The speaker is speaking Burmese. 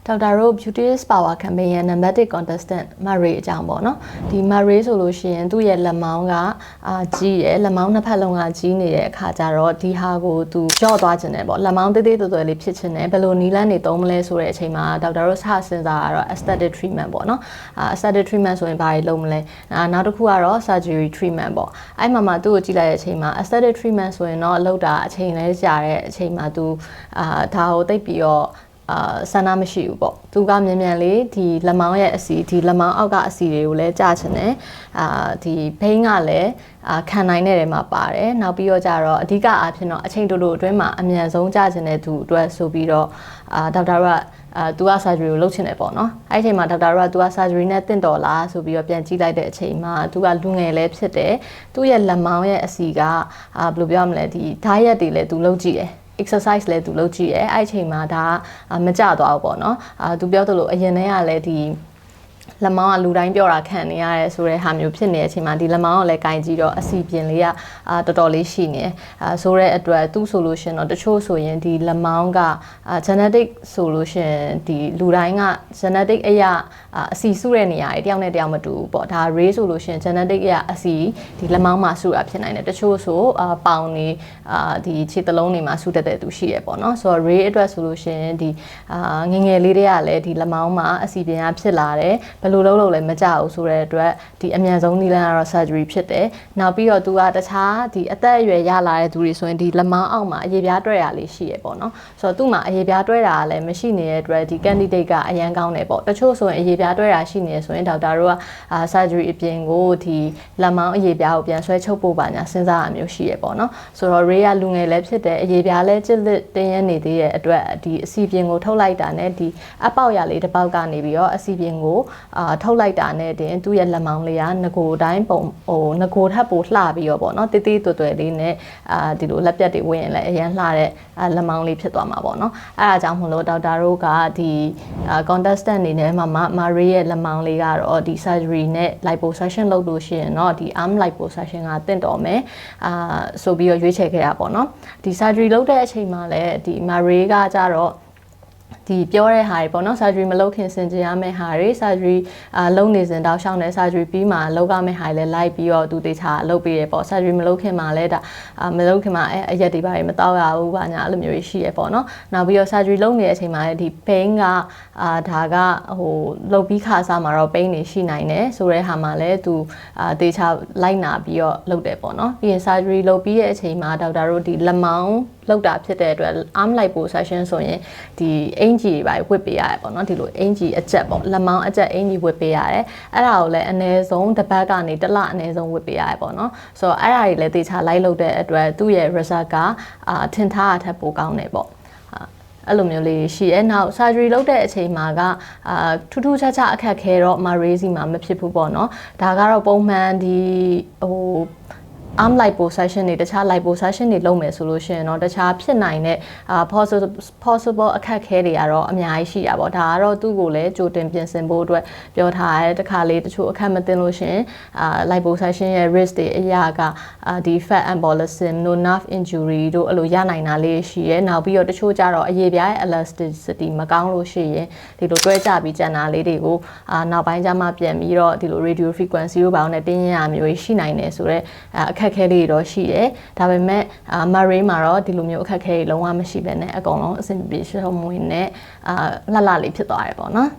ဒေါက်တာတို့ Beauty's Power Campaign ရဲ့ Number 1 contestant Marie အကြောင်းပေါ့နော်ဒီ Marie ဆိုလို့ရှိရင်သူ့ရဲ့လက်မောင်းကကြီးရယ်လက်မောင်းနှစ်ဖက်လုံးကကြီးနေတဲ့အခါကျတော့ဒီဟာကိုသူကြော့သွားခြင်းနဲ့ပေါ့လက်မောင်းသေးသေးသွယ်သွယ်လေးဖြစ်ခြင်းနဲ့ဘယ်လိုနီးလန်းနေသုံးမလဲဆိုတဲ့အချိန်မှာဒေါက်တာတို့စစဉ်းစားရတော့ aesthetic treatment ပေါ့နော်aesthetic treatment ဆိုရင်ဘာတွေလုပ်မလဲနောက်တစ်ခုကတော့ surgery treatment ပေါ့အဲ့မှာသူ့ကိုကြည့်လိုက်တဲ့အချိန်မှာ aesthetic treatment ဆိုရင်တော့လောက်တာအချိန်လဲကြာတဲ့အချိန်မှာသူဒါကိုသိပ်ပြီးတော့ဆန္ဒမရှိဘူးပေါ့သူကမြန်မြန်လေးဒီလက်မောင်းရဲ့အစီဒီလက်မောင်းအောက်ကအစီတွေကိုလည်းကြာချင်တယ်ဒီဘိန်းကလည်းခံနိုင်တဲ့နေရာမှာပါတယ်နောက်ပြီးတော့ကြတော့အဓိကအားဖြင့်တော့အချိန်တိုတိုအတွင်းမှာအမြန်ဆုံးကြာချင်တဲ့သူအတွက်ဆိုပြီးတော့ဒေါက်တာကသူက surgery ကိုလုပ်ချင်တယ်ပေါ့နော်အဲ့ဒီအချိန်မှာဒေါက်တာကသူက surgery နဲ့တင့်တော်လားဆိုပြီးတော့ပြန်ကြည့်လိုက်တဲ့အချိန်မှာသူကလူငယ်လည်းဖြစ်တယ်သူ့ရဲ့လက်မောင်းရဲ့အစီကဘယ်လိုပြောရမလဲဒီ diet တွေလည်းသူလုပ်ကြည့်တယ်exercise လည်းသူလုပ်ကြည့်ရဲအဲ့အချိန်မှာဒါမကြသွားဘူးပေါ့နော်သူပြောသလိုအရင်တည်းကလည်းဒီလက်မောင်းကလူတိုင်းပြောတာခံနေရတယ်ဆိုတဲ့ဟာမျိုးဖြစ်နေတဲ့အချိန်မှာဒီလက်မောင်းကိုလည်းကင်ကြည့်တော့အစီပြင်လေးကတော်တော်လေးရှိနေဆိုတဲ့အတွက်သူ့ဆိုလို့ရှင်တော့တချို့ဆိုရင်ဒီလက်မောင်းကgenetic ဆိုလို့ရှင်ဒီလူတိုင်းက genetic အရာအစီစုတဲ့နေရာတွေတယောက်နဲ့တယောက်မတူဘူးပေါ့ဒါ ray ဆိုလို့ရှင် genetic အရာအစီဒီလက်မောင်းမှာစုတာဖြစ်နိုင်တယ်တချို့ဆိုပေါင်နေဒီခြေသလုံးတွေမှာစုတတ်တဲ့သူရှိရပေါ့နော်ဆိုတော့ ray အတွက်ဆိုလို့ရှင်ဒီငငယ်လေးတွေကလည်းဒီလက်မောင်းမှာအစီပြင်ကဖြစ်လာတယ်ဘယ်လိုလုပ်လို့လဲမကြဘူးဆိုတဲ့အတွက်ဒီအမြန်ဆုံးနည်းလမ်းကတော့ surgery ဖြစ်တယ်နောက်ပြီးတော့သူကတခြားဒီအသက်အရွယ်ရလာတဲ့သူတွေဆိုရင်ဒီလက်မောင်းအောက်မှာအရေပြားတွဲတာလေးရှိရပေါ့နော်ဆိုတော့သူ့မှာအရေပြားတွဲတာလည်းမရှိနေတဲ့အတွက်ဒီ candidate ကအရန်ကောင်းတယ်ပေါ့တချို့ဆိုရင်အရေပြားတွဲတာရှိနေဆိုရင်ဒေါက်တာတို့ကsurgery အပြင်ကိုဒီလက်မောင်းအရေပြားကိုပြန်ဆွဲချုပ်ဖို့ပါညာစဉ်းစားရမျိုးရှိရပေါ့နော်ဆိုတော့ ray ကလူငယ်လည်းဖြစ်တယ်အရေပြားလည်းကျစ်လက်တင်းရနေသေးတဲ့အတွက်ဒီအစီပြင်ကိုထုတ်လိုက်တာနဲ့ဒီအပေါက်ရလေးတစ်ပေါက်ကနေပြီးတော့အစီပြင်ကိုထုတ်လိုက်တာနဲ့တင်သူ့ရဲ့လက်မောင်းလေးကငကိုတိုင်းပုံငကိုထပ်ပိုလှပြီးတော့ပေါ့နော်တေးသေးသွယ်လေးနဲ့ဒီလိုလက်ပြတ်တွေဝင်ရင်လည်းအရန်လှတဲ့လက်မောင်းလေးဖြစ်သွားမှာပေါ့နော်အဲအားကြောင့်မလို့ဒေါက်တာတို့ကဒီ contestant အနေနဲ့Marie ရဲ့လက်မောင်းလေးကတော့ဒီ surgery နဲ့ liposuction လုပ်လို့ရှိရင်တော့ဒီ arm liposuction ကတင့်တော်မယ်ဆိုပြီးတော့ရွေးချယ်ခဲ့တာပေါ့နော်ဒီ surgery လုပ်တဲ့အချိန်မှာလည်းဒီ Marie ကကြတော့ဒီပြောတဲ့ဟာတွေပေါ့နော် surgery မလုပ်ခင်စင်ကြင်ရမယ့်ဟာတွေ surgery လုပ်နေစဉ်တောက်ရှောင်းနေ surgery ပြီးမှလုပ်ရမယ့်ဟာတွေလည်းလိုက်ပြီးတော့သူတေချာလုပ်ပေးရပေါ့ surgery မလုပ်ခင်မှာလည်းဒါမလုပ်ခင်မှာအရက်တွေပါမတောက်ရဘူးဘာညာအဲ့လိုမျိုးရှိရပေါ့နော်နောက်ပြီးတော့ surgery လုပ်နေတဲ့အချိန်မှာဒီ pain ကဒါကလုပ်ပြီးခါစားမှာတော့ pain တွေရှိနိုင်တယ်ဆိုတဲ့ဟာမှာလည်းသူတေချာလိုက်နာပြီးတော့လုပ်တယ်ပေါ့နော်ပြီးရင် surgery လုပ်ပြီးတဲ့အချိန်မှာဒေါက်တာတို့ဒီလက်မောင်းလောက်တာဖြစ်တဲ့အတွက် arm liposuction ဆိုရင်ဒီအင်ဂျီတွေဝတ်ပေးရတယ်ပေါ့နော်ဒီလိုအင်ဂျီအကျက်ပေါ့လက်မောင်းအကျက်အင်ဂျီဝတ်ပေးရတယ်အဲ့ဒါကိုလည်းအနည်းဆုံးတစ်ပတ်ကနေတစ်လအနည်းဆုံးဝတ်ပေးရတယ်ပေါ့နော်ဆိုတော့အဲ့ဒါတွေလည်းတေချာလိုက်လုပ်တဲ့အတွက်သူ့ရဲ့ result ကထင်ထားတာထက်ပိုကောင်းတယ်ပေါ့အဲ့လိုမျိုးလေးရှိရဲနောက် surgery လုပ်တဲ့အချိန်မှာကထူးထူးခြားခြားအခက်ခဲတော့ Marie စီမှာမဖြစ်ဘူးပေါ့နော်ဒါကတော့ပုံမှန်ဒီarm liposuction တွေတခြား liposuction တွေလုပ်မယ်ဆိုလို့ရှိရင်တော့တခြားဖြစ်နိုင်တဲ့possible အခက်ခဲတွေကတော့အများကြီးရှိတာပေါ့ဒါကတော့သူ့ကိုလည်းကြိုတင်ပြင်ဆင်ဖို့အတွက်ပြောထားရဲတခါလေးတချို့အခက်မသိလို့ရှိရင်liposuction ရဲ့ risk တွေအရာကဒီ fat embolism တို့ nerve injury တို့အဲ့လိုရနိုင်တာလေးရှိရဲနောက်ပြီးတော့တချို့ကြတော့အရေပြားရဲ့ elasticity မကောင်းလို့ရှိရင်ဒီလိုတွဲကြပြီးကျန်တာလေးတွေကိုနောက်ပိုင်းကျမှပြန်ပြီးတော့ဒီလို radio frequency တို့ဘာလို့လဲတင်းရမျိုးရှိနိုင်တယ်ဆိုတော့အခက်ခဲလေးတော့ရှိတယ်ဒါပေမဲ့Marie မှာတော့ဒီလိုမျိုးအခက်ခဲတွေလုံးဝမရှိဘဲနဲ့အကုန်လုံးအဆင်ပြေရှုံးမွေးနဲ့လှလှလေးဖြစ်သွားတယ်ပေါ့နော်